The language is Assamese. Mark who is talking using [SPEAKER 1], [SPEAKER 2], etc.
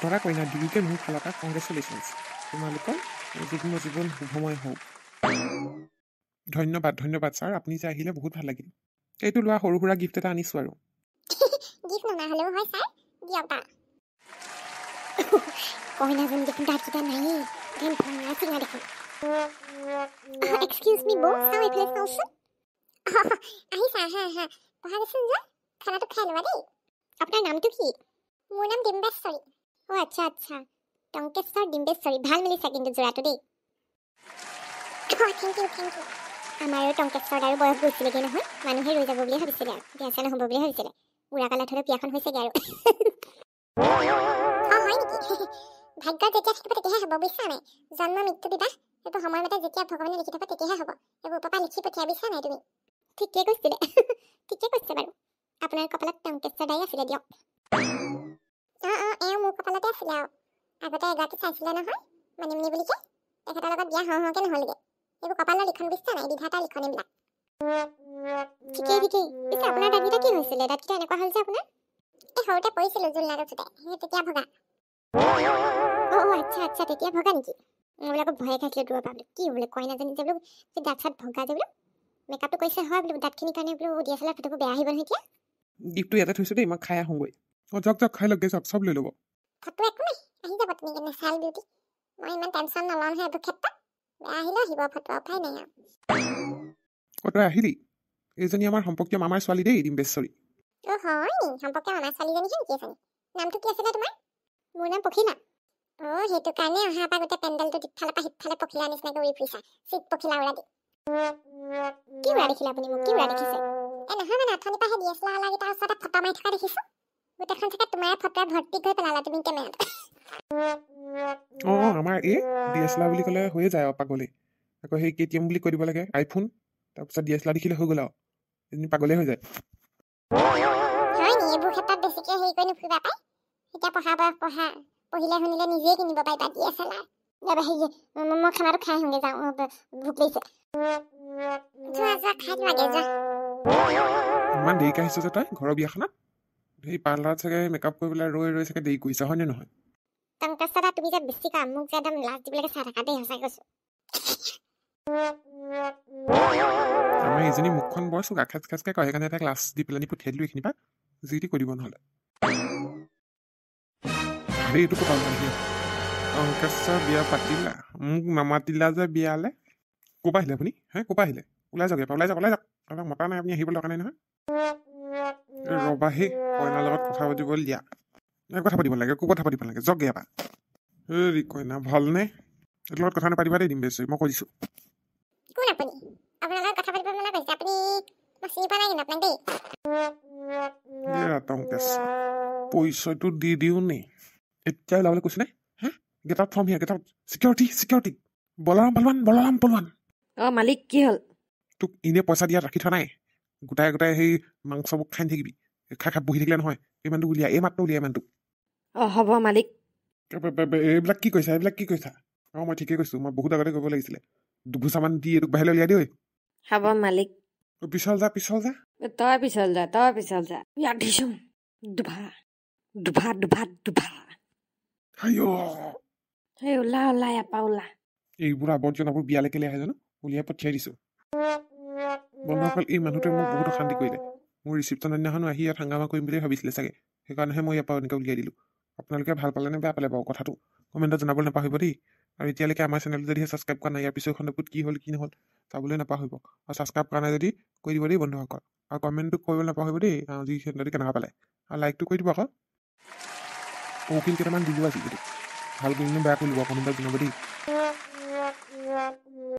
[SPEAKER 1] দৰা কইনা দুয়োকে মোৰ ফালৰ পৰা কংগ্ৰেচুলেশ্যনছ। তোমালোকৰ যুগ্ম জীৱন শুভময় হওক। ধন্যবাদ ধন্যবাদ ছাৰ, আপুনি যে আহিলে বহুত ভাল লাগিল। এইটো লোৱা সৰু সুৰা গিফ্ট এটা আনিছোঁ আৰু।
[SPEAKER 2] গিফ্ট ননা হ'লেও হয় ছাৰ, দিয়ক তা। কইনাজনী দেখোন দাঁতকেইটা নায়েই, যেন ভঙা চিঙা দেখোন। এক্সকিউজ মি বৌ, চাওঁ এইফালে চাওঁচোন। আহিছা, আহা আহা, বহা দেচোন যোৱা, খানাটো খাই ল'বা দেই। আপোনাৰ নামটো কি? মোৰ নাম ডিম্বেশ্বৰী। অ' আচ্ছা আচ্ছা, টংকেশ্বৰ ডিম্বেশ্বৰী, ভাল মিলিছে কিন্তু যোৰাটো দেই। Thank you thank you. আমাৰ আৰু টংকেশ্বৰ আৰু বয়স গৈছিলেগৈ নহয়, মানুহে ৰৈ যাব বুলিয়ে ভাবিছিলে আৰু বিয়া চিয়া নহ'ব বুলিয়ে ভাবিছিলে। উৰা কালত হ'লেও বিয়াখন হৈছেগৈ আৰু। হয় নেকি? ভাগ্যত যেতিয়া থাকিব তেতিয়াহে হ'ব, বুজিছা নাই? জন্ম মৃত্যু বিবাহ এইবোৰ সময়মতে যেতিয়া ভগৱানে লিখি থব তেতিয়াহে হ'ব। এইবোৰ ওপৰৰ পৰা লিখি পঠিয়াই, বুজিছা নাই তুমি? ঠিকে কৈছিলে। ঠিকে কৈছে বাৰু, আপোনাৰ কপালত টংকেশ্বৰ দাই আছিলে দিয়ক। এওঁ মোৰ কপালতে আছিলে আৰু। আগতে এগৰাকী চাইছিলে নহয়, মানিমুনি বুলিকে, তেখেতৰ লগত বিয়া হওঁ হওঁকে নহ'লগে। এইবোৰ কপালৰ লিখন, বুজিছা নাই? বিধাতাৰ লিখন এইবিলাক। ঠিকেই ঠিকেই। পিছে আপোনাৰ দাঁতকেইটা কি হৈছিলে? দাঁতকেইটা এনেকুৱা হ'ল যে আপোনাৰ? এই সৰুতে পৰিছিলোঁ জোলনাত উঠোতে, সেই তেতিয়া ভগা। অ' আচ্ছা আচ্ছা, তেতিয়া ভগা নেকি? মই বোলে আকৌ ভয়ে খাইছিলোঁ দূৰৰ পৰা বোলে, কি বোলে কইনাজনী যে বোলো দাঁত চাত ভগা যে বোলো, মেকআপটো কৰিছে হয় বোলো, দাঁতখিনিৰ কাৰণে বোলো DSLR ফটোবোৰ বেয়া আহিব নহয় এতিয়া।
[SPEAKER 1] গিফ্টটো ইয়াতে থৈছোঁ দেই, মই খাই আহোঁগৈ। যাওক যাওক, খাই লওক দে, যাওক, চব লৈ ল'ব।
[SPEAKER 2] ফটো একো নাই, আহি যাব তুমি নেচাৰেল বিউটি। মই ইমান টেনশ্যন নলওঁ নহয় এইবোৰ ক্ষেত্ৰত। বেয়া আহিলেও আহিব ফটো, উপায় নাই আৰু।
[SPEAKER 1] তই আহিলি? এইজনী আমাৰ সম্পৰ্কীয় মামাৰ ছোৱালী দেই, ডিম্বেশ্বৰী।
[SPEAKER 2] অ' হয় নি? সম্পৰ্কীয় মামাৰ ছোৱালীজনীহে নেকি এজনী? নামটো কি আছিলে তোমাৰ? মোৰ নাম পখিলা। অ' সেইটো কাৰণে অহাৰ পৰা গোটেই পেণ্ডেলটো ইফালৰ পৰা সিফালে পখিলা নিচিনাকৈ উৰি ফুৰিছা, চিট পখিলা উৰা দি। কি উৰা দেখিলে আপুনি? মোক কি উৰা দেখিছে? নহয় মানে অথনিৰ পৰা সেই DSLR কেইটাৰ ওচৰতে ফটো মাৰি থকা দেখিছোঁ। গোটেইখন চাগে তোমাৰ ফটোৰে ভৰ্তি কৰি পেলালা তুমি কেমেৰাত।
[SPEAKER 1] আমাৰ এই DSLR বুলি ক'লে হৈয়ে যায় আৰু পাগলী। আকৌ সেই KTM বুলি কৈ দিব লাগে, আইফোন, তাৰপিছত DSLR দেখিলে হৈ গ'ল আৰু। এজনী পাগলেই হৈ যায়।
[SPEAKER 2] হয় নি? এইবোৰ ক্ষেত্ৰত বেছিকৈ হেৰি কৰি নুফুৰিবা পাই। এতিয়া পঢ়া বয়স পঢ়িলে শুনিলে নিজেই কিনিব পাৰিবা DSLR। মই খানাটো খাই আহোঁগৈ, যাওঁ, ভোক লাগিছে। যোৱা যোৱা, খাই লোৱাগে যোৱা।
[SPEAKER 1] ইমান দেৰিকৈ আহিছ যে তই ঘৰৰ বিয়াখনত? সেই পাৰ্লাৰত চাগে মেকআপ কৰিবলৈ ৰৈ ৰৈ চাগে দেৰি কৰিছে, হয়নে নহয়?
[SPEAKER 2] টংকেশ্বৰ দা, তুমি যে বেছি কাম, মোক যে একদম লাজ দিবলৈকে চাই থাকা দেই, সঁচাই কৈছোঁ।
[SPEAKER 1] আমাৰ এইজনী মুখখন বৰ চোকা, খেচ খেচকৈ কয়, সেইকাৰণে তাইক লাজ দি পেলাই পঠিয়াই দিলোঁ এইখিনিৰ পৰা, যি টি কৰিব নহ'লে। এইটো কথা নহয়, টংকেশ্বৰ বিয়া পাতিলা, মোক নামাতিলা যে বিয়ালে? ক'ৰ পৰা আহিলে আপুনি? ক'ৰ পৰা আহিলে? ওলাই যাওক, ওলাই যাওক, ওলাই যাওক, আপোনাক মতা নাই, আপুনি আহিবলৈ দৰকাৰ নাই নহয়। ৰবাহি, কইনাৰ লগত কথা পাতিবলৈ দিয়া। কথা পাতিব লাগে, একো কথা পাতিব লাগে, যাওক ইয়াৰ পৰা। কইনা ভালনে? এইটোৰ লগত কথা নাপাতিবা দেই ডিম্বেশ্বৰী, মই কৈ দিছোঁ।
[SPEAKER 2] কোন আপুনি? আপোনাৰ লগত কথা পাতিব মানা কৰিছে আপুনি? মই চিনি পোৱা নাই কিন্তু আপোনাক দেই।
[SPEAKER 1] টংকেশ্বৰ, পৰিচয়টো দি দিওঁ নি? এতিয়া ওলাবলৈ কৈছোঁ নে? Get out from here, get out. Security, Balram Pahalwan.
[SPEAKER 3] মালিক কি হ'ল?
[SPEAKER 1] তোক এনেই পইচা দিয়াত ৰাখি থোৱা নাই, গোটাই গোটাই সেই মাংসবোৰ খাই থাকিবি, খাই বহি থাকিলে নহয়। ইমানটো উলিয়া, এই মাত্ৰ উলিয়া ইমানটো।
[SPEAKER 3] হ'ব মালিক।
[SPEAKER 1] এইবিলাক কি কৈছা? মই ঠিকেই কৈছোঁ, মই বহুত আগতে কৰিব লাগিছিলে। দুঘোচামান দি এইটোক বাহিৰলৈ উলিয়াই দিওঁ।
[SPEAKER 3] হ'ব মালিক।
[SPEAKER 1] পিছল যা।
[SPEAKER 3] তই পিছল যা। ইয়াত দিছোঁ। ডুভা। সেই ওলা ইয়াৰপা ওলা।
[SPEAKER 1] এইবোৰ আৱৰ্জনাবোৰ বিয়ালৈ কেলে আহে জানো? উলিয়াই পঠিয়াই দিছোঁ। বন্ধুসকল, এই মানুহটোৱে মোক বহুত অশান্তি কৰিলে। মোৰ ৰিচিপশ্যনৰ দিনাখনো আহি ইয়াত হাংগামা কৰিম বুলি ভাবিছিলে চাগে, সেইকাৰণেহে মই ইয়াৰ পৰা এনেকৈ উলিয়াই দিলোঁ। আপোনালোকে ভাল পালে নে বেয়া পালে বাৰু কথাটো কমেণ্টত জনাবলৈ নাপাহৰিব দেই। আৰু এতিয়ালৈকে আমাৰ চেনেলটো যদিহে ছাবস্ক্ৰাইব কৰা নাই, ইয়াৰ পিছৰ খণ্ডটোত কি হ'ল কি নহ'ল চাবলৈ নাপাহৰিব। আৰু ছাবস্ক্ৰাইব কৰা নাই যদি কৰি দিব দেই বন্ধুসকল। আৰু কমেণ্টটো কৰিবলৈ নাপাহৰিব দেই, যি চেনেলটো কেনেকুৱা পালে। আৰু লাইকটো কৰি দিব আকৌ। কৌকিল কেইটামান দিলোঁ আজি, ভাল কৰিলোঁ বেয়া কৰিলোঁ কমেণ্টত জনাব দেই।